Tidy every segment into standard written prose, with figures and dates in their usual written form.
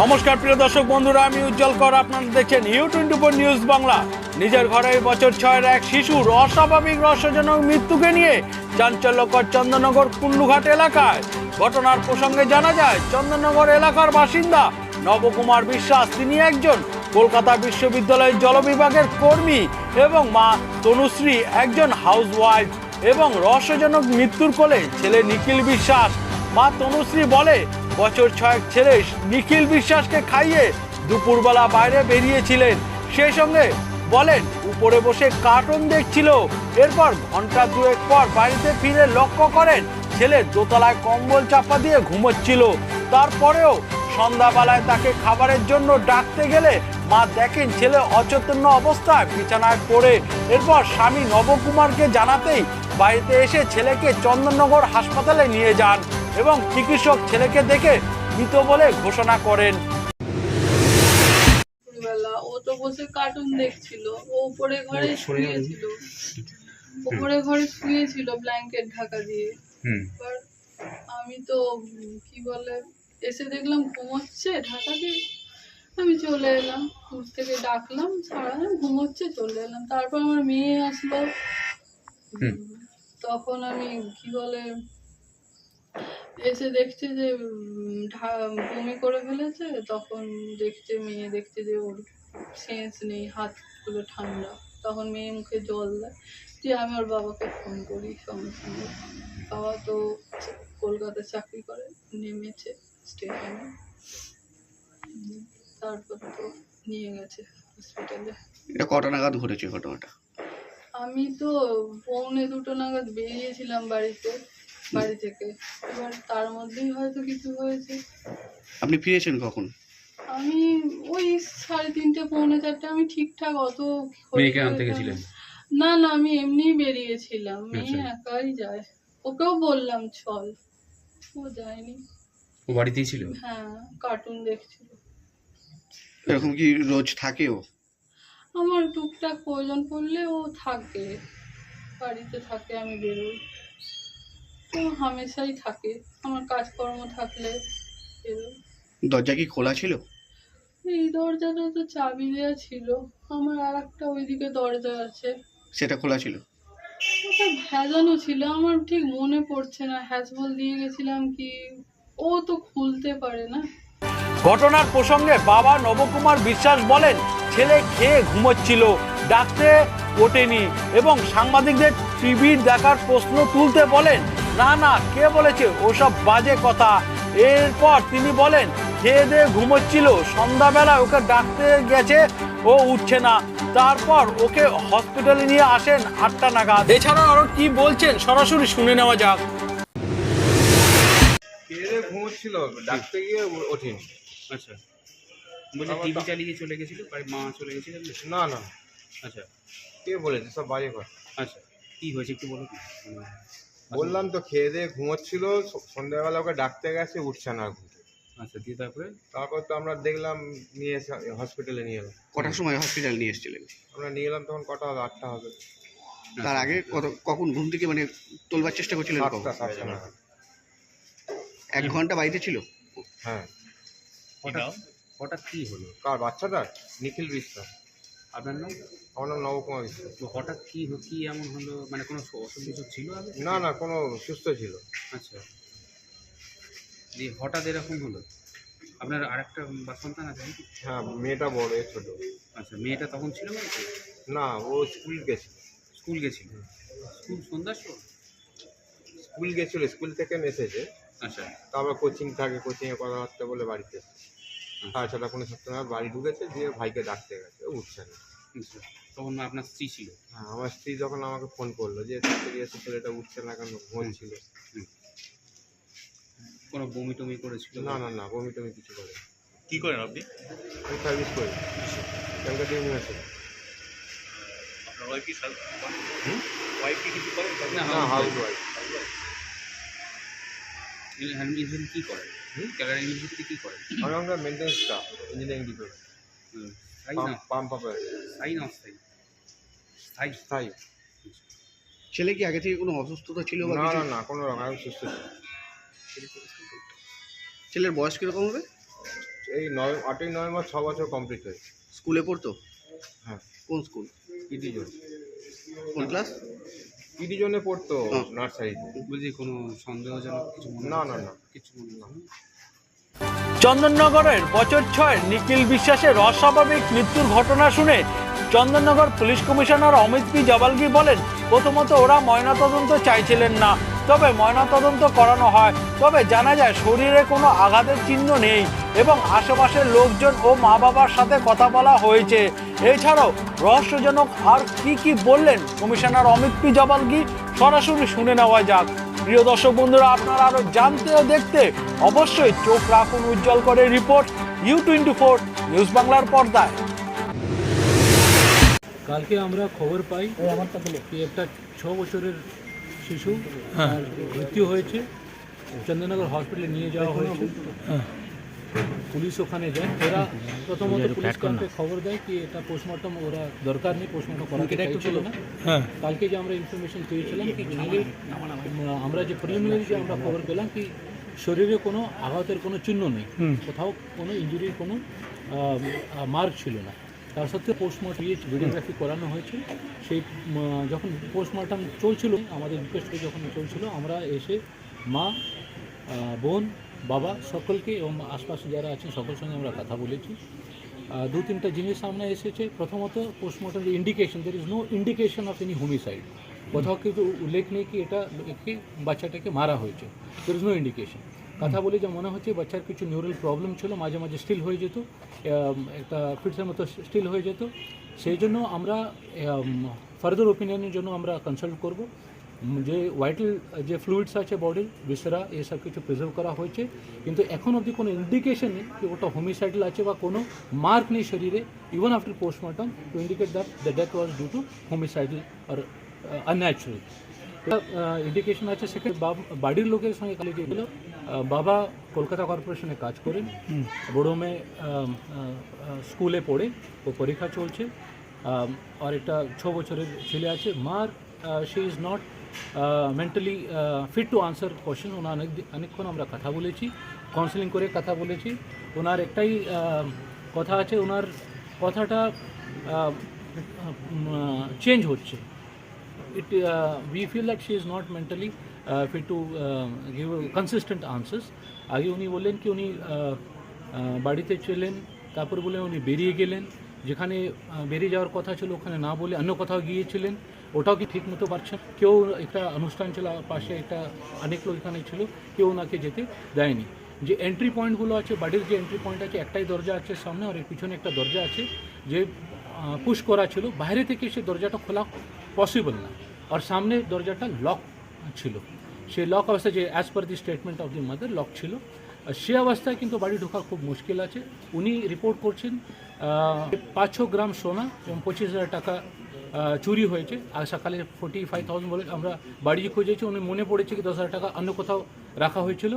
নমস্কার প্রিয় দর্শক বন্ধুরা, আমি উজ্জ্বল কর। আপনারা দেখছেন U24 নিউজ বাংলা। নিজের ঘরে বছর 6-এর এক শিশুর অস্বাভাবিক রহস্যজনক মৃত্যুকে নিয়ে চাঞ্চল্যকর চন্দননগর কুল্লুঘাট এলাকায়। ঘটনার প্রসঙ্গে জানা যায়, চন্দননগর এলাকার বাসিন্দা নবকুমার বিশ্বাস, তিনি একজন কলকাতা বিশ্ববিদ্যালয়ের জল বিভাগের কর্মী এবং মা তনুশ্রী একজন হাউসওয়াইফ। এবং রহস্যজনক মৃত্যুর কোলে ছেলে নিখিল বিশ্বাস। মা তনুশ্রী বলে, বছর 6 ছেলে নিখিল বিশ্বাসকে খাইয়ে দুপুরবেলা বাইরে বেরিয়েছিলেন। সেই সঙ্গে বলেন উপরে বসে কার্টুন দেখছিল। এরপর ঘন্টা দুয়েক পর বাড়িতে ফিরে লক্ষ্য করেন ছেলে দোতলায় কম্বল চাপা দিয়ে ঘুমোচ্ছিল। তারপরেও সন্ধ্যাবেলায় তাকে খাবারের জন্য ডাকতে গেলে মা দেখেন ছেলে অচেতন্য অবস্থায় বিছানায় পড়ে। এরপর স্বামী নবকুমারকে জানাতেই বাড়িতে এসে ছেলেকে চন্দননগর হাসপাতালে নিয়ে যান এবং চিকিৎসক ছেলেকে দেখে মৃত বলে ঘোষণা করেন। ও তো বসে কার্টুন দেখছিল, ও উপরে ঘরে শুয়েছিল ব্ল্যাঙ্কেট ঢাকা দিয়ে। এবার আমি তো কি বলে এসে দেখলাম ঘুমোচ্ছে ঢাকা দিয়ে। আমি চলে এলাম, দূর থেকে ডাকলাম, সারা ঘুমোচ্ছে, চলে এলাম। তারপর আমার মেয়ে আসলো, তখন আমি কি বলে এসে দেখছে যে বমি করে ফেলেছে। তখন মেয়ে দেখছে যে ওর সেন্স নেই, হাতগুলো ঠান্ডা। তখন মেয়ে মুখে জল দেয়, দিয়ে আমি ওর বাবাকে ফোন করি। সঙ্গে সঙ্গে বাবা তো কলকাতায় চাকরি করে, নেমেছে স্টেশনে। তারপর তো নিয়ে গেছে হসপিটালে। এটা কটা নাগাদ ঘটেছে ঘটনাটা? আমি তো 1:45 নাগাদ বেরিয়েছিলাম বাড়ি থেকে। এবার তার মধ্যেই হয়তো কিছু হয়েছে। আপনি ফিরেছেন কখন? আমি ওই 3:30 4:45 আমি ঠিকঠাক অত মেয়েকে আনতে গেছিলেন? না, আমি এমনি বেরিয়েছিলাম। মেয়ে একাই যায়, ওকেও বললাম চল, ও যায়নি। ও বাড়িতেই ছিল? হ্যাঁ, কার্টুন দেখছিল। এরকম কি রোজ থাকে ও? আমার টুকটাক প্রয়োজন পড়লে ও থাকে, বাড়িতে থাকে, আমি বেরোই। ও হামেশাই থাকে, আমার কাজকর্ম থাকলে বেরোই। দরজা কি খোলা ছিল? এই দরজাটা তো চাবি দেওয়া ছিল, আমার আর একটা ওইদিকে দরজা আছে, সেটা খোলা ছিল? ওটা ভেজানো ছিল, আমার ঠিক মনে পড়ছে না হ্যাজবল দিয়ে গেছিলাম কি। ও তো খুলতে পারে না। ঘটনার প্রসঙ্গে বাবা নবকুমার বিশ্বাস বলেন, ছেলে খেয়ে ঘুমোচ্ছিল, ডাকতে ওঠেনি এবং সাংবাদিকদের টিভির দেখার প্রশ্ন তুলতে বলেন, না কে বলেছে ওসব বাজে কথা। এরপর তিনি বলেন খেয়ে দিয়ে ঘুমোচ্ছিল, সন্ধ্যাবেলা ওকে ডাকতে গেছে, ও উঠছে না। তারপর ওকে হসপিটালে নিয়ে আসেন 8টা নাগাদ। এছাড়াও আরো কি বলছেন সরাসরি শুনে নেওয়া যাক। খেয়ে ঘুমোচ্ছিল, ডাকতে গিয়ে ওঠেনি। আচ্ছা, বলছি টিভি চালিয়ে চলে গেছিল, বাড়ি মা চলে গেছিল? না। আচ্ছা, কে বলেছে সব বাজে কথা? আচ্ছা, কি হয়েছে একটু বলো কি? বললাম তো খেয়ে দিয়ে ঘুমোচ্ছিল, সন্ধ্যাবেলা ওকে ডাকতে গেছে, উঠছে না ঘুম। আচ্ছা, দিয়ে তারপর তো আমরা দেখলাম, নিয়ে এসে হসপিটালে নিয়ে এলাম। কটার সময় হসপিটাল নিয়ে এসেছিলেন? আমরা নিয়ে এলাম তখন কটা হবে? 8টা হবে। তার আগে কখন ঘুম থেকে মানে তোলবার চেষ্টা করছিলেন? 7টা নাগাদ। 1 ঘন্টা বাড়িতে ছিল? হ্যাঁ। হঠাৎ কি হলো? কার বাচ্চাটার? নিখিল বিশ্বাস। আপনার নাম? আমার নাম নবকুমার বিশ্বাস। তো হঠাৎ কি এমন হলো, মানে কোনো অসুখ বিসুখ ছিল আগে? না, কোনো সুস্থ ছিল। আচ্ছা, দিয়ে হঠাৎ এরকম হলো। আপনার আরেকটা সন্তান আছে নাকি? হ্যাঁ, মেয়েটা বড়, এ ছোট। আচ্ছা, মেয়েটা তখন ছিল বাড়িতে? না, ও স্কুল গেছিল। স্কুল সন্ধ্যার সময় স্কুল থেকে এসেছে। আচ্ছা, তারপর কোচিং থাকে, কোচিংয়ে কথাবার্তা বলে বাড়িতে 6:30 7:30 নাগাদ বাড়ি ঢুকেছে, দিয়ে ভাইকে ডাকতে গেছে, উঠছে না। আচ্ছা, তখন আপনার স্ত্রী ছিল? হ্যাঁ, আমার স্ত্রী যখন আমাকে ফোন করলো যে ডাকতে গিয়েছে, ছেলেটা উঠছে না কেন, ঘুমোচ্ছিল। কোনো বমি টমি করেছিল? না, বমি টমি কিছু করে। কি করেন আপনি? আমি সার্ভিস করি ক্যালকাটা ইউনিভার্সিটি। আপনার ওয়াইফ কি ওয়াইফ কি কিছু করেন? না, না, হাউস ওয়াইফ। ইঞ্জিনিয়ারিং কি করেন? ক্যালকাটা ইউনিভার্সিটি কি করেন? আমি আমরা maintenance staff, engineering department. Pump স্থায়ী না অস্থায়ী? স্থায়ী। ছেলে কি আগে থেকে কোনো অসুস্থতা ছিল বা কিছু? না, কোনো রকম, আমি সুস্থ ছিল। ছেলের বয়স কিরকম হবে? এই 8ই নভেম্বর 6 বছর কমপ্লিট হয়েছে। স্কুলে পড়তো? হ্যাঁ, কোন স্কুল? ED zone. কোন ক্লাস? ইডি জোনে পড়তো, হ্যাঁ। নার্সারিতে। বলছি কোনো সন্দেহজনক কিছু মনে না হচ্ছে? না না কিছু মনে না। চন্দননগরের বছর 6 নিখিল বিশ্বাসের অস্বাভাবিক মৃত্যুর ঘটনা শুনে Chandannagar police commissioner Amit P Jabalgi বলেন, প্রথমত ওরা ময়নাতদন্ত চাইছিলেন না, তবে ময়নাতদন্ত করানো হয়। তবে জানা যায় শরীরে কোনো আঘাতের চিহ্ন নেই এবং আশেপাশের লোকজন ও মা বাবার সাথে কথা বলা হয়েছে। এছাড়াও রহস্যজনক আর কি বললেন কমিশনার অমিত পি জাবালগি, সরাসরি শুনে নেওয়া যাক। প্রিয় দর্শক বন্ধুরা, আপনারা আরো জানতে ও দেখতে অবশ্যই চোখ রাখুন উজ্জ্বল করে রিপোর্ট U24 নিউজ বাংলার পর্দায়। কালকে আমরা খবর পাই কি একটা 6 বছরের শিশু তার মৃত্যু হয়েছে, চন্দননগর হসপিটালে নিয়ে যাওয়া হয়েছে। পুলিশ ওখানে যায়, ওরা প্রথমত পুলিশ ক্যাম্পে খবর দেয় কি এটা পোস্টমর্টম ওরা দরকার নেই, পোস্টমর্টম করাতে চাইছিল না। কালকে যে আমরা ইনফরমেশন পেয়েছিলাম কি আমরা যে প্রিলিমিনারি যে আমরা খবর পেলাম কি শরীরে কোনো আঘাতের কোনো চিহ্ন নেই, কোথাও কোনো ইঞ্জুরির কোনো মার্ক ছিল না। তার সত্ত্বেও পোস্টমর্টম ভিডিওগ্রাফি করানো হয়েছে। সেই যখন পোস্টমর্টম চলছিল, আমাদের রিকোয়েস্ট করে যখন চলছিল, আমরা এসে মা, বোন, বাবা সকলকে এবং আশপাশে যারা আছেন সকলের সঙ্গে আমরা কথা বলেছি। 2-3টা জিনিস সামনে এসেছে। প্রথমত পোস্টমর্টম যে indication, there is no indication of any homicide, কোথাও কিন্তু উল্লেখ নেই কি এটা বাচ্চাটাকে মারা হয়েছে, দের ইজ নো ইন্ডিকেশন। কথা বলে যে মনে হচ্ছে বাচ্চার কিছু নিউরাল প্রবলেম ছিল, মাঝে মাঝে স্টিল হয়ে যেত, একটা ফিটসের মতো স্টিল হয়ে যেত। সেই জন্য আমরা ফার্দার ওপিনিয়নের জন্য আমরা কনসাল্ট করব। যে ভাইটাল যে ফ্লুইডস আছে বডির, বিসরা, এসব কিছু প্রিজার্ভ করা হয়েছে, কিন্তু এখন অবধি কোনো ইন্ডিকেশন নেই কি ওটা হোমিসাইডাল আছে বা কোনো মার্ক নেই শরীরে, even after postmortem to indicate that the death was due to homicidal আর আনন্যাচুরাল। ইন্ডিকেশন আছে। সেখানে বাড়ির লোকের সঙ্গে কালি যেগুলো, বাবা কলকাতা কর্পোরেশনে কাজ করেন, বড়মে স্কুলে পড়ে, ও পরীক্ষা চলছে, আর একটা 6 বছরের ছেলে আছে। মার she is not mentally fit to answer question. ওনার অনেকক্ষণ আমরা কথা বলেছি, কাউন্সেলিং করে কথা বলেছি। ওনার একটাই কথা আছে, ওনার কথাটা চেঞ্জ হচ্ছে। We feel that she is not mentally fit to give consistent answers. আগে উনি বললেন কি উনি বাড়িতে ছিলেন, তারপর বলে উনি বেরিয়ে গেলেন, যেখানে বেরিয়ে যাওয়ার কথা ছিল ওখানে না বলে অন্য কোথাও গিয়েছিলেন, ওটাও কি ঠিক মতো পারছেন। কেউ একটা অনুষ্ঠান ছিল পাশে, একটা অনেক লোক এখানে ছিল, কেউ ওনাকে যেতে দেয়নি। যে এন্ট্রি পয়েন্টগুলো আছে, বাড়ির যে এন্ট্রি পয়েন্ট আছে, একটাই দরজা আছে সামনে, আর এর পিছনে একটা দরজা আছে যে পুশ করা ছিল, বাইরে থেকে সে দরজাটা খোলা পসিবল না, আর সামনে দরজাটা লক ছিল। সেই লক অবস্থায়, যে as per the statement of the mother, lock ছিল। সে অবস্থায় কিন্তু বাড়ি ঢোকা খুব মুশকিল আছে। উনি রিপোর্ট করছেন 500 গ্রাম সোনা এবং 25,000 টাকা চুরি হয়েছে। আর সকালে 45,000 বলে আমরা বাড়ি খুঁজেছি, উনি মনে পড়েছে কি 10,000 টাকা অন্য কোথাও রাখা হয়েছিল,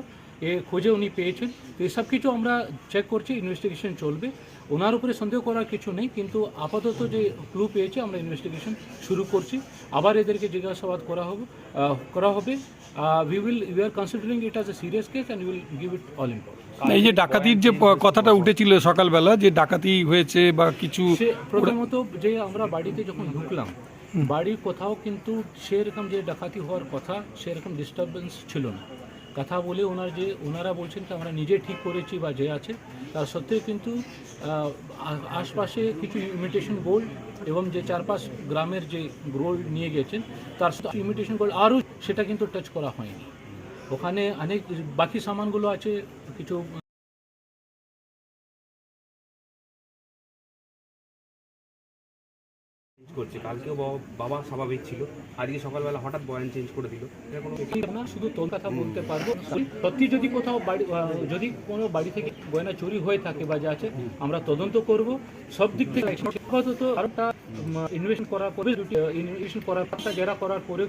এ খোঁজে উনি পেয়েছেন। তো এসব কিছু আমরা চেক করছি, ইনভেস্টিগেশন চলবে। ওনার উপরে সন্দেহ করার কিছু নেই, কিন্তু আপাতত যে ক্লু পেয়েছে আমরা ইনভেস্টিগেশন শুরু করছি। আবার এদেরকে জিজ্ঞাসাবাদ করা হবে। We are considering it as a serious case and will give it all importance. এই যে ডাকাতির যে কথাটা উঠেছিল সকালবেলা, যে ডাকাতি হয়েছে বা কিছু, প্রথমত যে আমরা বাড়িতে যখন ঢুকলাম, বাড়ির কোথাও কিন্তু সেরকম যে ডাকাতি হওয়ার কথা সেরকম ডিস্টারবেন্স ছিল না। কথা বলে ওনারা বলছেন কি আমরা নিজে ঠিক করেছি বা যে আছে, তার সত্ত্বেও কিন্তু আশপাশে কিছু ইমিটেশন গোল্ড এবং যে 4-5 গ্রামের যে গোল্ড নিয়ে গেছেন, তার সাথে ইমিটেশন গোল্ড আরও সেটা কিন্তু টাচ করা হয়নি। ওখানে অনেক বাকি সামানগুলো আছে কিছু। করছে কালকেও বাবা স্বাভাবিক ছিল, আজকে সকালবেলা হঠাৎ বয়ান চেঞ্জ করে দিল। না শুধু তোর কথা বলতে পারবো, সত্যি যদি কোথাও যদি কোনো বাড়ি থেকে গয়না চুরি হয়ে থাকে বা যা আছে, আমরা তদন্ত করব সব দিক থেকে। আপাতত আরেকটা ইনভেস্ট করার পরে, ইনভেস্ট করার পর যারা করার পরে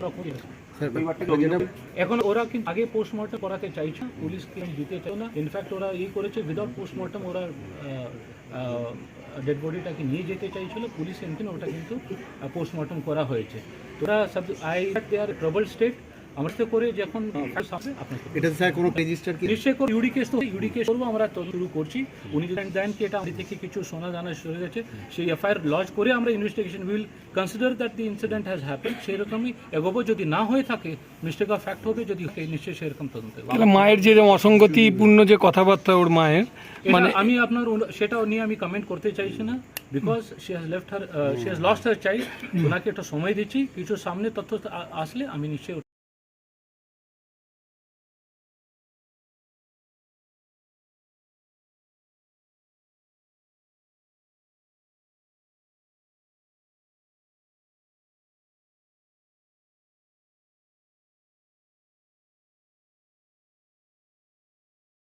এখন ওরা কিন্তু আগে পোস্টমর্টম করাতে চাইছে, পুলিশ ক্লেম দিতে চাই না। ইনফ্যাক্ট ওরা করেছে উইদাউট পোস্টমর্টম, ওরা ডেড বডিটাকে নিয়ে যেতে চাইছিল। পুলিশ ওটা কিন্তু পোস্টমর্টম করা হয়েছে। ওরা সব দে আর ট্রাবল স্টেট, আমার তো করে যখন সামনে আপনাকে এটা স্যার কোনো রেজিস্টার কি নিশ্চয় করে ইউডি কেস করবো, আমরা তদন্ত শুরু করছি। উনি যদি দেন কি এটা আমাদের থেকে কিছু সোনা দানা সরে গেছে, সেই এফআইআর লজ করে আমরা investigation will consider that the incident has happen, সেই রকমই এগোবো। যদি না হয়ে থাকে, মিস্টেক অফ ফ্যাক্ট হবে, যদি নিশ্চয়ই সেরকম তদন্ত হবে। তাহলে মায়ের যে অসঙ্গতিপূর্ণ যে কথাবার্তা ওর মায়ের, মানে আমি আপনার সেটা নিয়ে আমি কমেন্ট করতে চাইছি না, because she has lost her child. ওনাকে একটা সময় দিচ্ছি, কিছু সামনে তথ্য আসলে আমি নিশ্চয়ই